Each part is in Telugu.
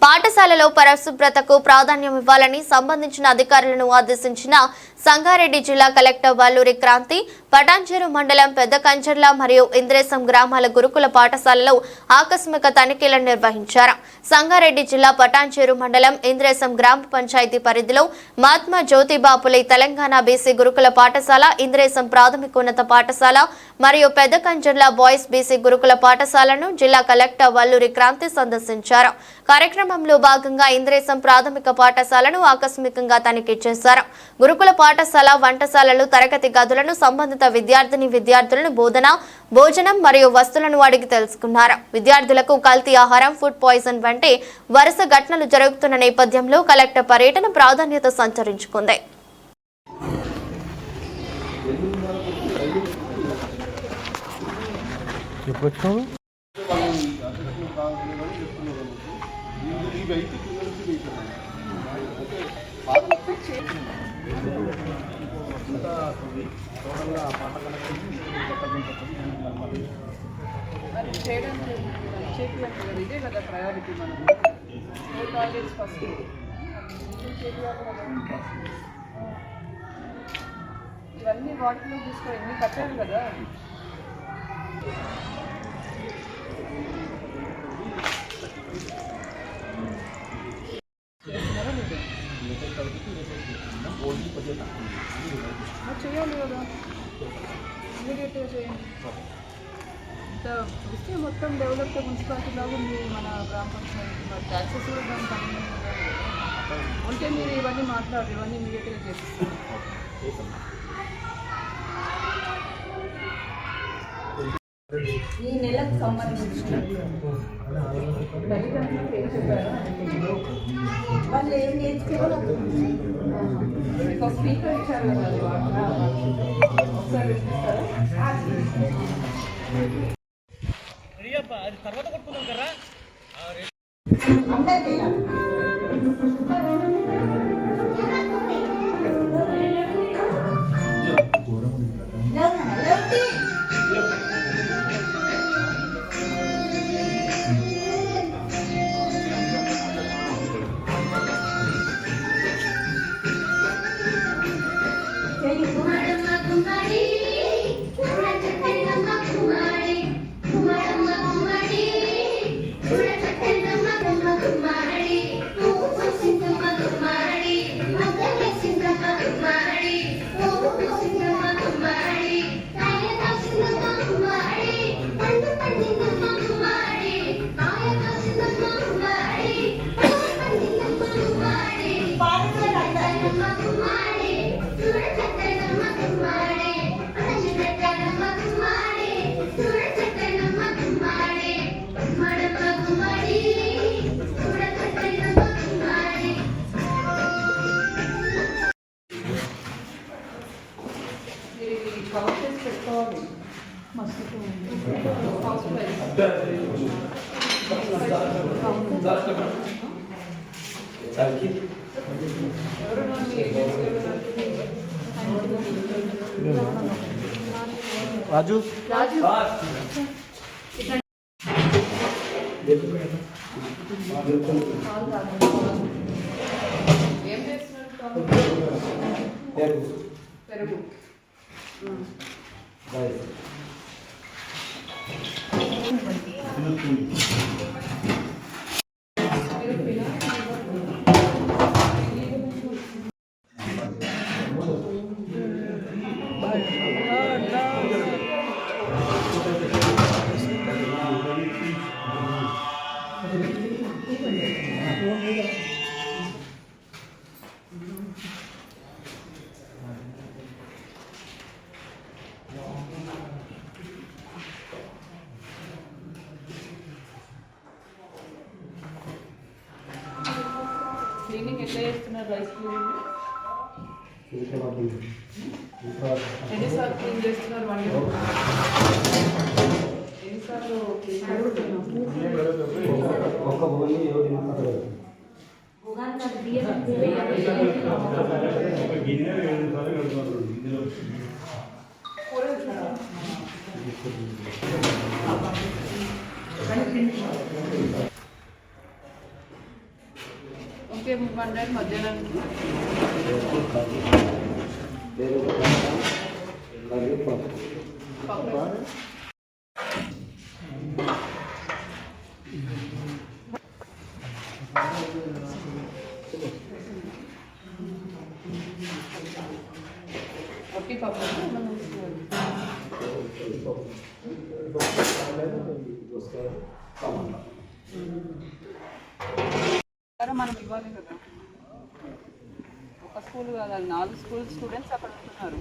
పాఠశాలలో పరిశుభ్రతకు ప్రాధాన్యం ఇవ్వాలని సంబంధించిన అధికారులను ఆదేశించిన సంగారెడ్డి జిల్లా కలెక్టర్ వల్లూరి క్రాంతి పటాన్చెరు మండలం పెద్ద కంచర్ల మరియు ఇంద్రేశం గ్రామాల గురుకుల పాఠశాలలో ఆకస్మిక తనిఖీలను నిర్వహించారు. సంగారెడ్డి జిల్లా పటాన్చెరు మండలం ఇంద్రేశం గ్రామ పంచాయతీ పరిధిలో మహాత్మా జ్యోతిబా ఫులే తెలంగాణ బీసీ గురుకుల పాఠశాల, ఇంద్రేశం ప్రాథమికోన్నత పాఠశాల మరియు పెద్ద కంచర్ల బాయ్స్ బీసీ గురుకుల పాఠశాలను జిల్లా కలెక్టర్ వల్లూరి క్రాంతి సందర్శించారు. కార్యక్రమంలో భాగంగా ఇంద్రేశం ప్రాథమిక పాఠశాలను ఆకస్మికంగా తనిఖీ చేశారు. గురుకుల పాఠశాల వంటశాలలు తరగతి గదులను సంబంధిత విద్యార్థులను భోజనం మరియు వస్తువులను అడిగి తెలుసుకున్నారు. విద్యార్థులకు కల్తీ ఆహారం, ఫుడ్ పాయిజన్ వంటి వరుస ఘటనలు జరుగుతున్న నేపథ్యంలో కలెక్టర్ పర్యటన ప్రాధాన్యత సంతరించుకుంది. ఇదే కదా ప్రయారిటీ మనం టాయిలెట్స్ ఫస్ట్ ఇవన్నీ వాటిలో తీసుకొని ఎన్ని కట్టారు కదా. చేయాలి కదా, ఇమీడియట్గా చేయండి. ఇంత ఇస్తే మొత్తం డెవలప్డ్ మున్సిపాలిటీ లాగా ఉంది మన గ్రామ పంచాయతీ. మరి ట్యాక్సెస్ కూడా దానికి పని ఉంటే మీరు ఇవన్నీ మాట్లాడారు, ఇవన్నీ ఇమీడియట్గా చేపిస్తారు. ఈ నెలకు సంబంధించిన తల్లిదండ్రులకు ఏం చెప్పారు, వాళ్ళు ఏం నేర్చుకోవాలి. ఒక స్పీకర్ ఇచ్చారు కదా, ఒకసారి వినిపిస్తారా? తర్వాత కొట్టుకుందాం కదా. పెట్టుకోవాలి మస్తు రాజు ఏం చేస్తున్నారు? పెరుగు క్లీనింగ్ ఎట్లా చేస్తున్నారు? రైస్ క్లీనింగ్ ఎన్నిసార్లు క్లీన్ చేస్తున్నారు? ఎన్నిసార్లు ఇంకేం ఇవ్వండి మధ్యాహ్నం పప్పు. ఒట్టి పప్పు మనం ఇవ్వాలి కదా. ఒక స్కూల్ కాదు, 4 స్కూల్ స్టూడెంట్స్ అక్కడ ఉంటున్నారు.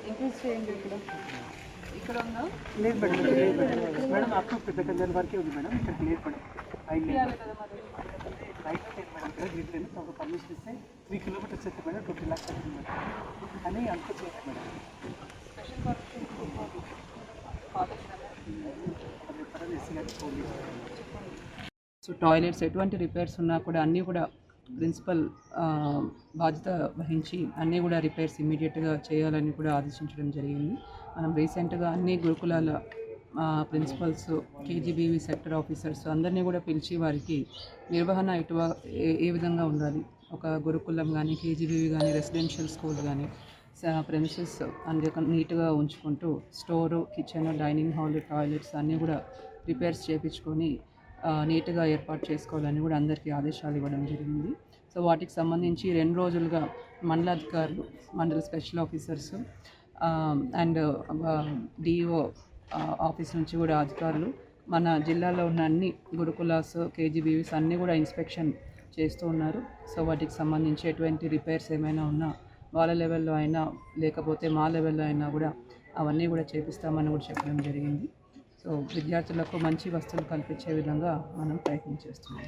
ఇంక్రీజ్ చేయండి. ఇక్కడ ఉందా? లేదు మేడం, లేదు మేడం. మేడం అప్పుడు పెద్ద కళ్యాణ్ వరకే ఉంది మేడం, ఇక్కడికి లేదు మేడం. ఇవ్వాలి కదా మరి. రైట్ లేదు మేడం, ఇక్కడ గ్రిడ్ లేదు. ఒక పర్మిషన్ ఇస్తే 3 కిలోమీటర్స్ అయితే మేడం 20 lakhs అవుతుంది మేడం. కానీ అంత చేయలేదు madam. Special permission so toilets ఎటువంటి రిపేర్స్ ఉన్నా కూడా అన్నీ కూడా ప్రిన్సిపల్ బాధ్యత వహించి అన్నీ కూడా రిపేర్స్ ఇమ్మీడియట్గా చేయాలని కూడా ఆదేశించడం జరిగింది. మనం రీసెంట్గా అన్ని గురుకులాల ప్రిన్సిపల్స్, కేజీబీవీ సెక్టర్ ఆఫీసర్స్ అందరినీ కూడా పిలిచి వారికి నిర్వహణ ఏ విధంగా ఉండాలి, ఒక గురుకులం కానీ కేజీబీవీ కానీ రెసిడెన్షియల్ స్కూల్ కానీ ప్రెమిసెస్ అన్ని నీట్గా ఉంచుకుంటూ store, kitchen, dining hall, toilets అన్నీ కూడా రిపేర్స్ చేయించుకొని నీట్గా ఏర్పాటు చేసుకోవాలని కూడా అందరికీ ఆదేశాలు ఇవ్వడం జరిగింది. సో వాటికి సంబంధించి 2 రోజులుగా మండలాధికారులు, మండల special officers and DO office నుంచి కూడా అధికారులు మన జిల్లాలో ఉన్న అన్ని గురుకులాస్, కేజీబీవీస్ అన్నీ కూడా ఇన్స్పెక్షన్ చేస్తూ ఉన్నారు. సో వాటికి సంబంధించి ఎటువంటి రిపేర్స్ ఏమైనా ఉన్నా వాళ్ళ లెవెల్లో అయినా లేకపోతే మా లెవెల్లో అయినా కూడా అవన్నీ కూడా చేపిస్తామని కూడా చెప్పడం జరిగింది. సో విద్యార్థులకు మంచి వస్తువులు కల్పించే విధంగా మనం ప్రయత్నం చేస్తున్నాం.